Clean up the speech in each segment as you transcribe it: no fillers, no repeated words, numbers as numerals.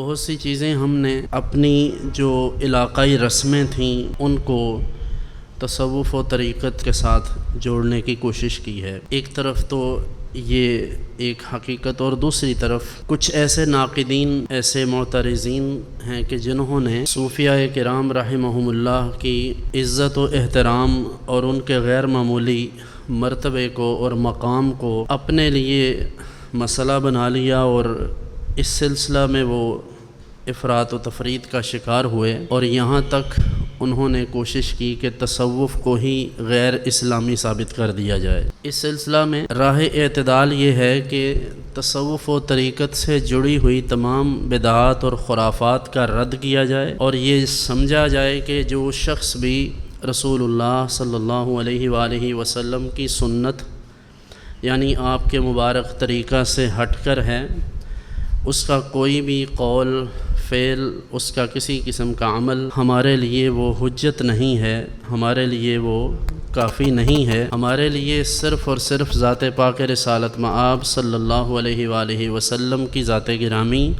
بہت سی چیزیں ہم نے اپنی جو علاقائی رسمیں تھیں ان کو تصوف و طریقت کے ساتھ جوڑنے کی کوشش کی ہے۔ ایک طرف تو یہ ایک حقیقت، اور دوسری طرف کچھ ایسے ناقدین، ایسے معترضین ہیں کہ جنہوں نے صوفیاء کرام رحمہم اللہ کی عزت و احترام اور ان کے غیر معمولی مرتبے کو اور مقام کو اپنے لیے مسئلہ بنا لیا، اور اس سلسلہ میں وہ افراط و تفرید کا شکار ہوئے، اور یہاں تک انہوں نے کوشش کی کہ تصوف کو ہی غیر اسلامی ثابت کر دیا جائے۔ اس سلسلہ میں راہ اعتدال یہ ہے کہ تصوف و طریقت سے جڑی ہوئی تمام بدعات اور خرافات کا رد کیا جائے، اور یہ سمجھا جائے کہ جو شخص بھی رسول اللہ صلی اللہ علیہ وآلہ وسلم کی سنت یعنی آپ کے مبارک طریقہ سے ہٹ کر ہے، اس کا کوئی بھی قول، فعل، اس کا کسی قسم کا عمل ہمارے لیے وہ حجت نہیں ہے، ہمارے لیے وہ کافی نہیں ہے۔ ہمارے لیے صرف اور صرف ذات پاک رسالت مآب صلی اللہ علیہ وآلہ وسلم کی ذات گرامی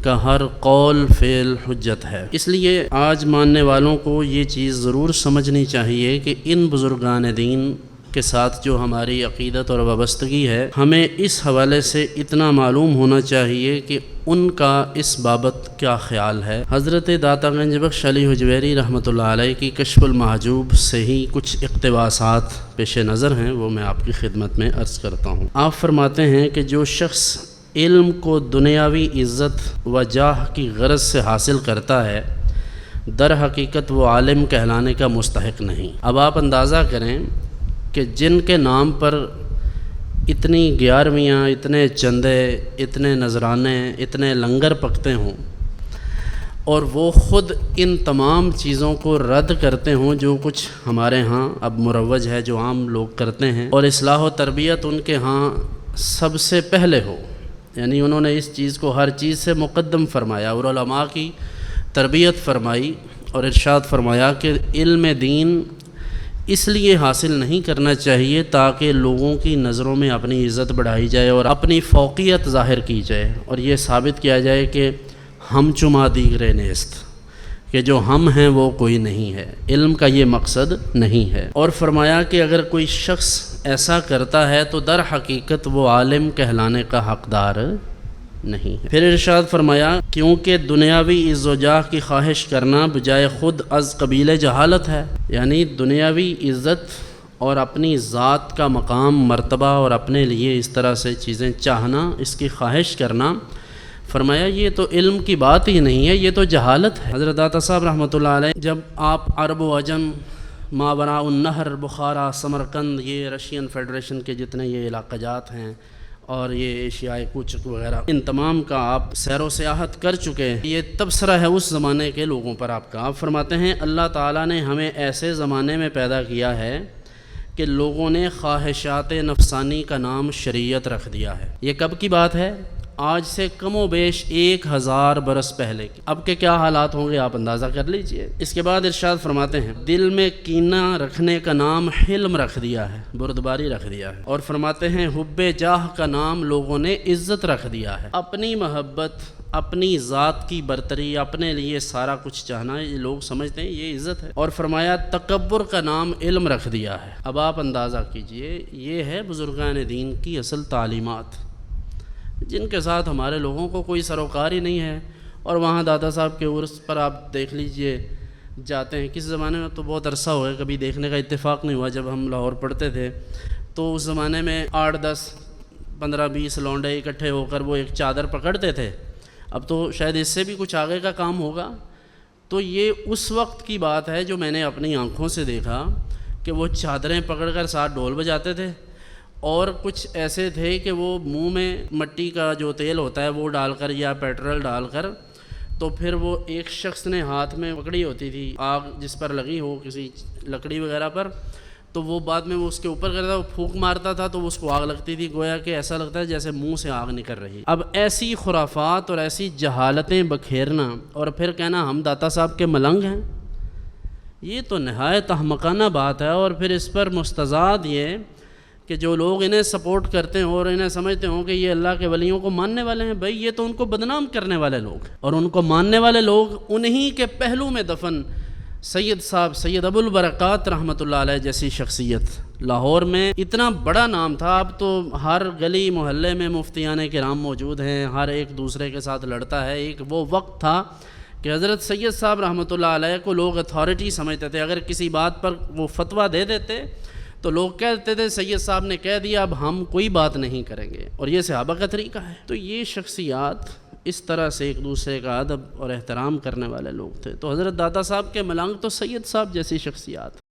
کا ہر قول، فعل حجت ہے۔ اس لیے آج ماننے والوں کو یہ چیز ضرور سمجھنی چاہیے کہ ان بزرگان دین کے ساتھ جو ہماری عقیدت اور وابستگی ہے، ہمیں اس حوالے سے اتنا معلوم ہونا چاہیے کہ ان کا اس بابت کیا خیال ہے۔ حضرت داتا گنج بخش علی حجویری رحمۃ اللہ علیہ کی کشف المحجوب سے ہی کچھ اقتباسات پیش نظر ہیں، وہ میں آپ کی خدمت میں عرض کرتا ہوں۔ آپ فرماتے ہیں کہ جو شخص علم کو دنیاوی عزت و جاہ کی غرض سے حاصل کرتا ہے، در حقیقت وہ عالم کہلانے کا مستحق نہیں۔ اب آپ اندازہ کریں کہ جن کے نام پر اتنی گیارہویاں، اتنے چندے، اتنے نذرانے، اتنے لنگر پکتے ہوں، اور وہ خود ان تمام چیزوں کو رد کرتے ہوں جو کچھ ہمارے ہاں اب مروج ہے، جو عام لوگ کرتے ہیں، اور اصلاح و تربیت ان کے ہاں سب سے پہلے ہو، یعنی انہوں نے اس چیز کو ہر چیز سے مقدم فرمایا اور علماء کی تربیت فرمائی، اور ارشاد فرمایا کہ علم دین اس لیے حاصل نہیں کرنا چاہیے تاکہ لوگوں کی نظروں میں اپنی عزت بڑھائی جائے اور اپنی فوقیت ظاہر کی جائے، اور یہ ثابت کیا جائے کہ ہم چما دیگر نیست، کہ جو ہم ہیں وہ کوئی نہیں ہے۔ علم کا یہ مقصد نہیں ہے۔ اور فرمایا کہ اگر کوئی شخص ایسا کرتا ہے تو در حقیقت وہ عالم کہلانے کا حقدار نہیں ہے۔ پھر ارشاد فرمایا کیونکہ دنیاوی عز و جاہ کی خواہش کرنا بجائے خود از قبیل جہالت ہے، یعنی دنیاوی عزت اور اپنی ذات کا مقام، مرتبہ، اور اپنے لیے اس طرح سے چیزیں چاہنا، اس کی خواہش کرنا، فرمایا یہ تو علم کی بات ہی نہیں ہے، یہ تو جہالت ہے۔ حضرت داتا صاحب رحمۃ اللہ علیہ جب آپ عرب و عجم، ماوراء النہر، بخارا، سمرقند، یہ رشین فیڈریشن کے جتنے یہ علاقہ جات ہیں، اور یہ ایشیائی کوچک وغیرہ، ان تمام کا آپ سیر و سیاحت کر چکے ہیں، یہ تبصرہ ہے اس زمانے کے لوگوں پر آپ کا۔ آپ فرماتے ہیں اللہ تعالیٰ نے ہمیں ایسے زمانے میں پیدا کیا ہے کہ لوگوں نے خواہشات نفسانی کا نام شریعت رکھ دیا ہے۔ یہ کب کی بات ہے؟ آج سے کم و بیش 1000 برس پہلے کی۔ اب کے کیا حالات ہوں گے آپ اندازہ کر لیجئے۔ اس کے بعد ارشاد فرماتے ہیں دل میں کینہ رکھنے کا نام حلم رکھ دیا ہے، بردباری رکھ دیا ہے، اور فرماتے ہیں حب جاہ کا نام لوگوں نے عزت رکھ دیا ہے۔ اپنی محبت، اپنی ذات کی برتری، اپنے لیے سارا کچھ چاہنا، یہ لوگ سمجھتے ہیں یہ عزت ہے، اور فرمایا تکبر کا نام علم رکھ دیا ہے۔ اب آپ اندازہ کیجئے، یہ ہے بزرگان دین کی اصل تعلیمات، جن کے ساتھ ہمارے لوگوں کو کوئی سروکار ہی نہیں ہے۔ اور وہاں دادا صاحب کے عرس پر آپ دیکھ لیجئے جاتے ہیں، کس زمانے میں تو بہت عرصہ ہو گیا، کبھی دیکھنے کا اتفاق نہیں ہوا، جب ہم لاہور پڑھتے تھے تو اس زمانے میں 8، 10، 15، 20 لونڈے اکٹھے ہو کر وہ ایک چادر پکڑتے تھے۔ اب تو شاید اس سے بھی کچھ آگے کا کام ہوگا۔ تو یہ اس وقت کی بات ہے جو میں نے اپنی آنکھوں سے دیکھا کہ وہ چادریں پکڑ کر ساتھ ڈھول بجاتے تھے، اور کچھ ایسے تھے کہ وہ منہ میں مٹی کا جو تیل ہوتا ہے وہ ڈال کر یا پیٹرول ڈال کر، تو پھر وہ ایک شخص نے ہاتھ میں پکڑی ہوتی تھی آگ جس پر لگی ہو کسی لکڑی وغیرہ پر، تو وہ بعد میں وہ اس کے اوپر کرتا، وہ پھونک مارتا تھا تو اس کو آگ لگتی تھی، گویا کہ ایسا لگتا ہے جیسے منہ سے آگ نکل رہی۔ اب ایسی خرافات اور ایسی جہالتیں بکھیرنا اور پھر کہنا ہم داتا صاحب کے ملنگ ہیں، یہ تو نہایت احمقانہ بات ہے۔ اور پھر اس پر مستزاد یہ کہ جو لوگ انہیں سپورٹ کرتے ہیں اور انہیں سمجھتے ہوں کہ یہ اللہ کے ولیوں کو ماننے والے ہیں، بھائی یہ تو ان کو بدنام کرنے والے لوگ ہیں، اور ان کو ماننے والے لوگ انہی کے پہلو میں دفن سید صاحب سید ابو البرکات رحمۃ اللہ علیہ جیسی شخصیت۔ لاہور میں اتنا بڑا نام تھا، اب تو ہر گلی محلے میں مفتیان کرام موجود ہیں، ہر ایک دوسرے کے ساتھ لڑتا ہے۔ ایک وہ وقت تھا کہ حضرت سید صاحب رحمۃ اللہ علیہ کو لوگ اتھارٹی سمجھتے تھے، اگر کسی بات پر وہ فتویٰ دے دیتے تو لوگ کہتے تھے سید صاحب نے کہہ دیا، اب ہم کوئی بات نہیں کریں گے، اور یہ صحابہ کا طریقہ ہے۔ تو یہ شخصیات اس طرح سے ایک دوسرے کا ادب اور احترام کرنے والے لوگ تھے۔ تو حضرت داتا صاحب کے ملانگ تو سید صاحب جیسی شخصیات